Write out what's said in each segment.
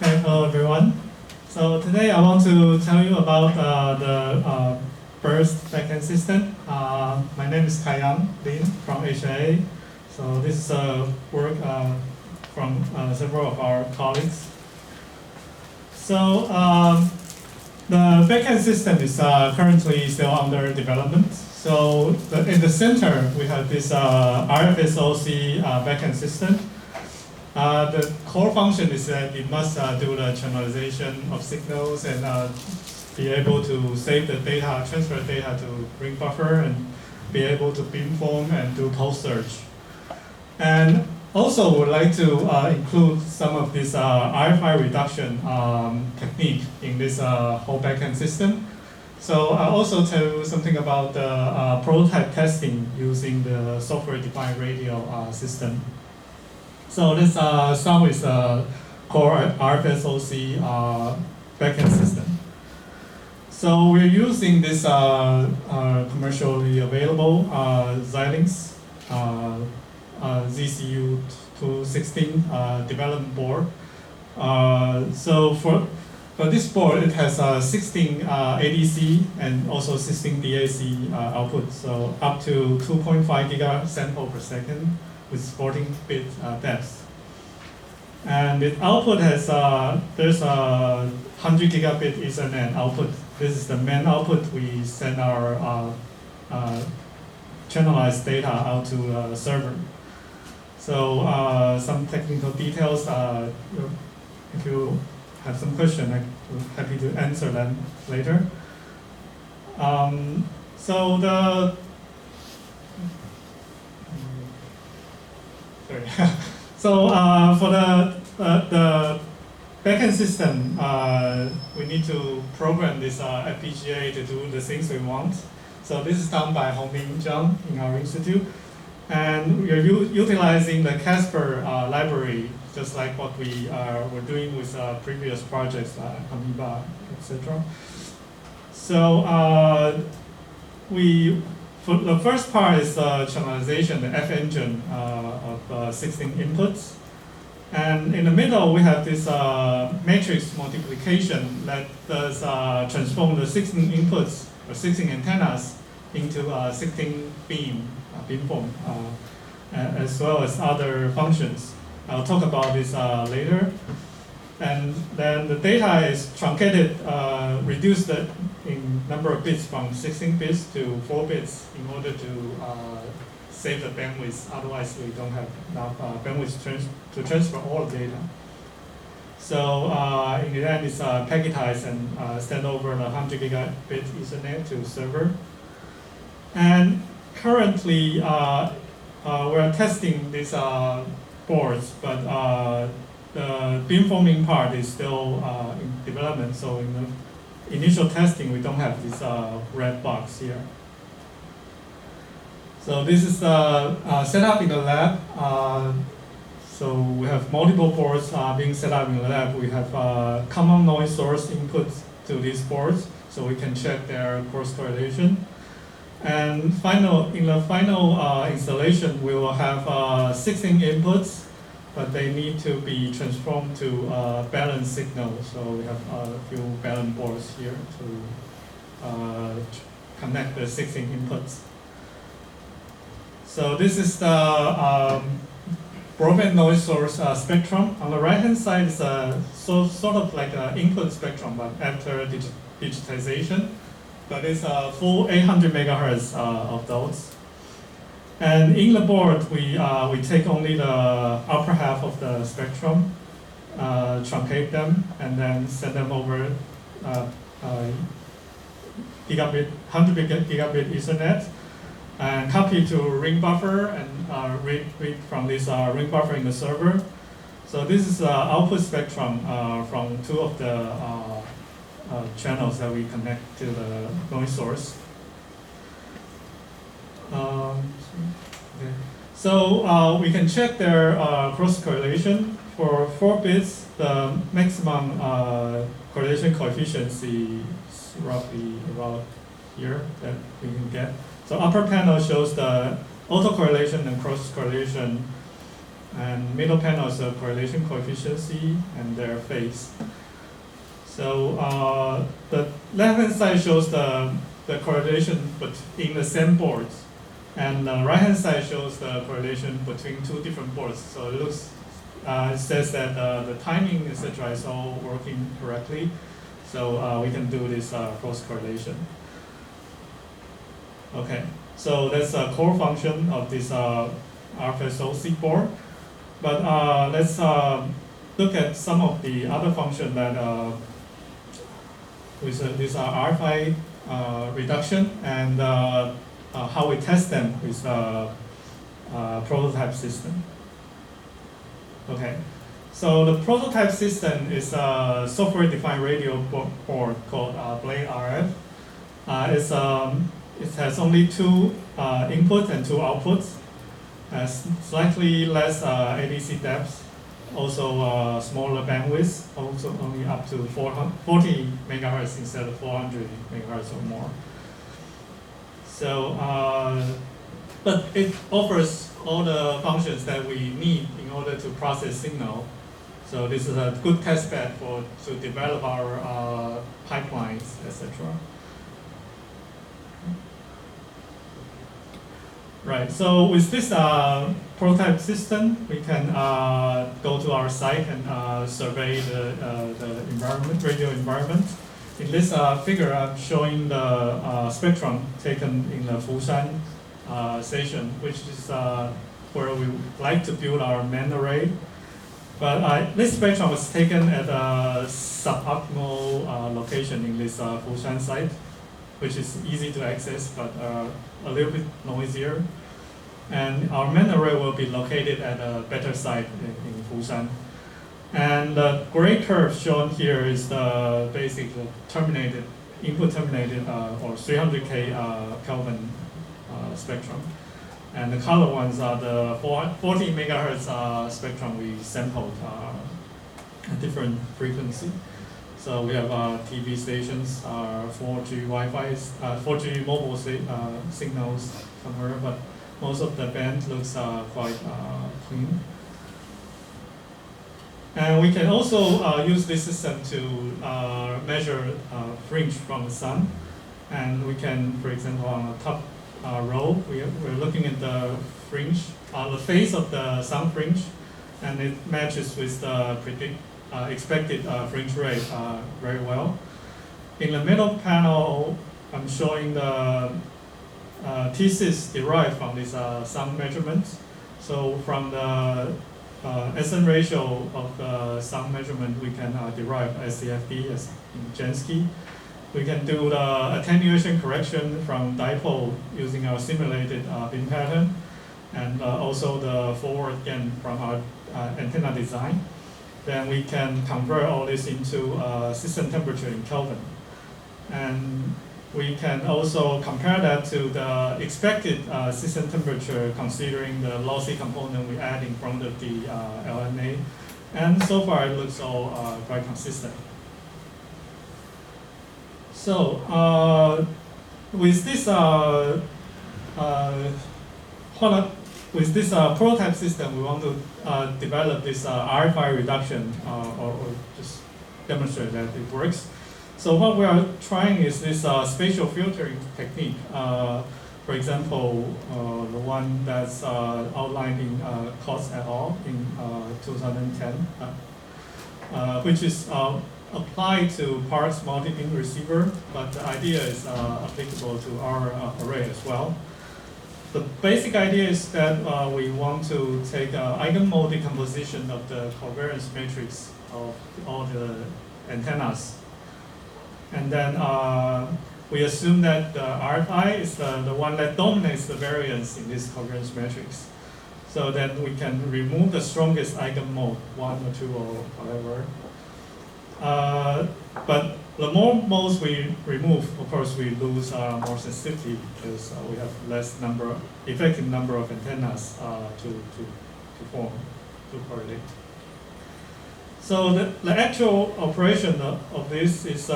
Hi, hello everyone. So today I want to tell you about the BURSTT Backend system. My name is Kaiyang Lin from HIA. So this is work from several of our colleagues. So the backend system is currently still under development. So in the center we have this RFSoC backend system. The core function is that it must do the channelization of signals and be able to save the data, transfer data to ring buffer, and be able to beamform and do post search. And also would like to include some of this RFI reduction technique in this whole backend system. So I'll also tell you something about the prototype testing using the software-defined radio system. So let's start with core RFSoC backend system. So we're using this commercially available Xilinx ZCU216 development board. So for this board, it has 16 ADC and also 16 DAC output, so up to 2.5 gigasample per second with 14-bit depth. And the output has, there's a 100 gigabit Ethernet output. This is the main output. We send our channelized data out to the server. So some technical details, if you have some question, I'm happy to answer them later. So the so for the backend system, we need to program this FPGA to do the things we want. So this is done by Hongming Zhang in our institute. And we are utilizing the Casper library, just like what we were doing with previous projects, Amoeba, etc. So for the first part is channelization, the F engine of 16 inputs. And in the middle, we have this matrix multiplication that does transform the 16 inputs or 16 antennas into 16 beamform, as well as other functions. I'll talk about this later. And then the data is truncated, reduced in number of bits from 16 bits to 4 bits in order to save the bandwidth. Otherwise, we don't have enough bandwidth to transfer all the data. So in the end, it's packetized and sent over the 100 gigabit Ethernet to server. And currently, we're testing these boards, but the beamforming part is still in development. So in the initial testing, we don't have this red box here. So this is set up in the lab. So we have multiple boards being set up in the lab. We have common noise source inputs to these boards, so we can check their cross correlation. And in the final installation, we will have 16 inputs, but they need to be transformed to balanced signal. So we have a few balance boards here to connect the 16 inputs. So this is the broadband noise source spectrum. On the right-hand side is sort of like an input spectrum, but after digitization. But it's a full 800 megahertz of those. And in the board, we take only the upper half of the spectrum, truncate them, and then send them over gigabit, 100 gigabit Ethernet, and copy to ring buffer and read from this ring buffer in the server. So this is the output spectrum from two of the channels that we connect to the noise source. Okay. So we can check their cross correlation. For 4 bits, the maximum correlation coefficient is roughly about here that we can get. So upper panel shows the autocorrelation and cross correlation And middle panel is the correlation coefficient and their phase. So the left-hand side shows the correlation in the same boards. And the right-hand side shows the correlation between two different boards. So it looks, it says that the timing, etc., is all working correctly. So we can do this cross correlation. Okay, so that's a core function of this RFSoC board. But let's look at some of the other functions that with this RFI reduction and how we test them with prototype system. Okay, so the prototype system is a software-defined radio board called Blade RF. It has only two inputs and two outputs, has slightly less ADC depth, also smaller bandwidth, also only up to 40 megahertz instead of 400 megahertz or more. So, but it offers all the functions that we need in order to process signal. So this is a good test bed to develop our pipelines, etc. Right, so with this prototype system, we can go to our site and survey the environment, radio environment. In this figure, I'm showing the spectrum taken in the Fushan station, which is where we like to build our main array. But this spectrum was taken at a suboptimal location in this Fushan site, which is easy to access, but a little bit noisier. And our main array will be located at a better site in Fushan. And the gray curve shown here is the basic terminated, input terminated or 300K Kelvin spectrum. And the color ones are the 40 megahertz spectrum we sampled at different frequency. So we have TV stations, 4G Wi-Fi, 4G mobile signals somewhere, but most of the band looks quite clean. And we can also use this system to measure fringe from the sun. And we can, for example, on the top row, we're looking at the fringe, the face of the sun fringe, and it matches with the expected fringe rate very well. In the middle panel, I'm showing the thesis derived from this sun measurements. So from the SN ratio of the sun measurement, we can derive SCFD as in Jansky. We can do the attenuation correction from dipole using our simulated beam pattern, and also the forward gain from our antenna design. Then we can convert all this into system temperature in Kelvin. And we can also compare that to the expected system temperature considering the lossy component we add in front of the LNA. And so far it looks all quite consistent. So with this prototype system, we want to develop this RFI reduction or just demonstrate that it works. So what we are trying is this spatial filtering technique. For example, the one that's outlined in Kotz et al. In 2010, which is applied to Park's multi-beam receiver, but the idea is applicable to our array as well. The basic idea is that we want to take eigenmode decomposition of the covariance matrix of all the antennas. And then we assume that the RFI is the one that dominates the variance in this covariance matrix. So then we can remove the strongest eigenmode, 1 or 2 or whatever. But the more modes we remove, of course, we lose more sensitivity because we have less effective number of antennas to form, to correlate. So the actual operation of this is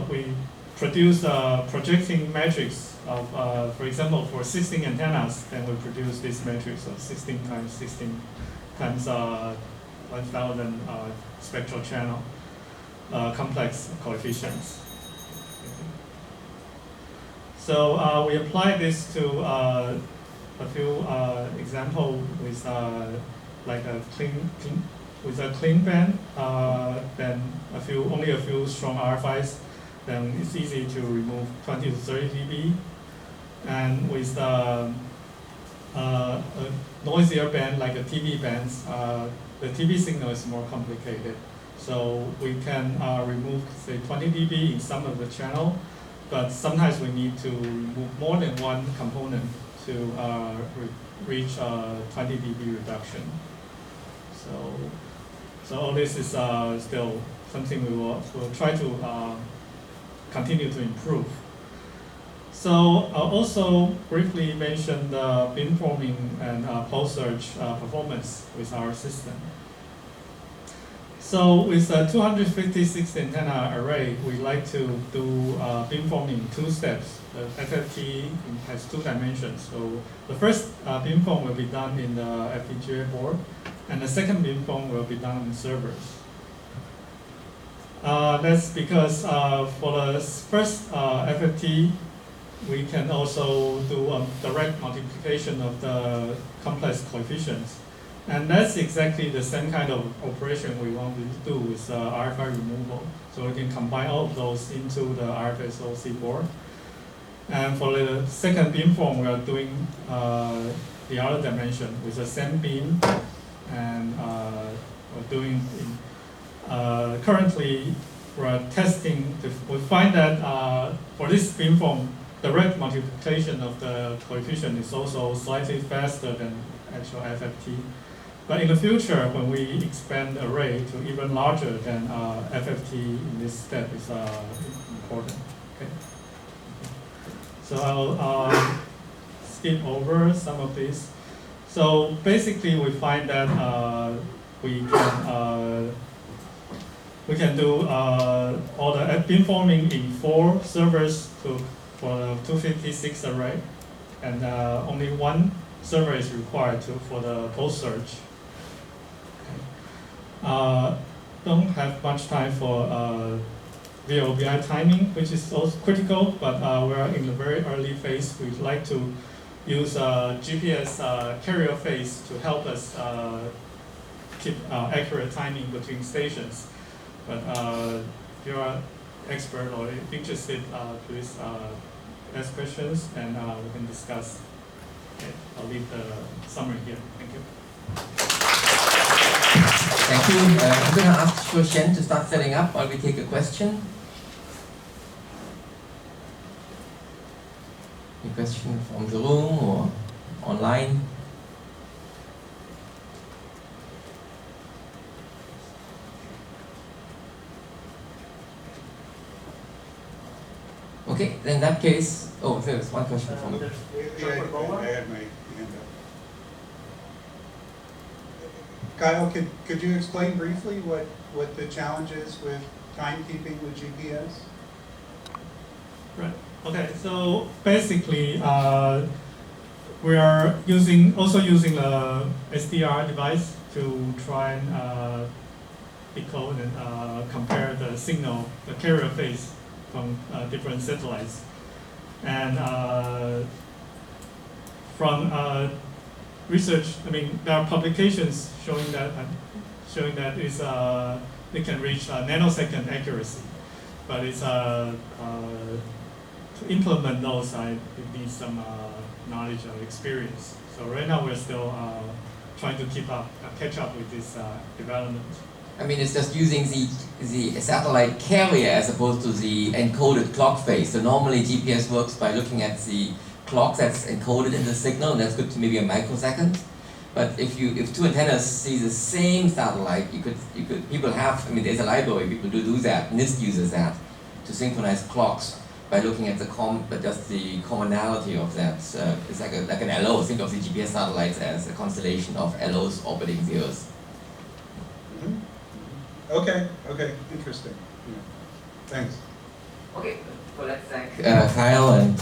we produce a projecting matrix of, for example, for 16 antennas, then we produce this matrix of 16 times 16 times 1,000 spectral channel complex coefficients. So we apply this to a few example with like a clean band, then only a few strong RFIs, then it's easy to remove 20 to 30 dB. And with a noisier band like a TV bands, the TV signal is more complicated. So we can remove, say, 20 dB in some of the channel, but sometimes we need to remove more than one component to reach 20 dB reduction. So all this is still something we'll try to continue to improve. So I'll also briefly mention the beamforming and pulse surge performance with our system. So with a 256 antenna array, we like to do beamforming in 2 steps. The FFT has 2 dimensions. So the first beamform will be done in the FPGA board, and the second beamform will be done in servers. That's because for the first FFT, we can also do a direct multiplication of the complex coefficients. And that's exactly the same kind of operation we want to do with RFI removal. So we can combine all of those into the RFSoC board. And for the second beamform, we are doing the other dimension with the same beam. And we're doing, currently, we're testing, we find that for this beamform, direct multiplication of the coefficient is also slightly faster than actual FFT. But in the future, when we expand the array to even larger than FFT in this step is important. Okay. So I'll skip over some of these. So basically, we find that we can do all the beamforming in 4 servers for the 256 array, and only 1 server is required for the pulse surge. Don't have much time for VLBI timing, which is also critical, but we are in the very early phase. We'd like to use GPS carrier phase to help us keep accurate timing between stations. But if you are expert or interested, please ask questions and we can discuss. Okay, I'll leave the summary here. Thank you. Thank you. I'm going to ask Shuo Shen to start setting up while we take a question. Any question from the room or online? Okay, then in that case, oh, there's one question from the... I had my hand up. Kyle, could you explain briefly what the challenge is with timekeeping with GPS? Right. Okay. So basically, we are also using a SDR device to try and decode and compare the signal, the carrier phase from different satellites, and from research, I mean, there are publications showing that it can reach nanosecond accuracy, but it's to implement those, it needs some knowledge or experience. So right now we're still trying to catch up with this development. I mean, it's just using the satellite carrier as opposed to the encoded clock phase. So normally GPS works by looking at the clock that's encoded in the signal, and that's good to maybe a microsecond. But if 2 antennas see the same satellite, people have, I mean, there's a library, people do that. NIST uses that to synchronize clocks by looking at just the commonality of that. It's like an LO. Think of the GPS satellites as a constellation of LOs orbiting the Earth. Okay, interesting. Yeah. Thanks. Okay, so let's thank Kyle and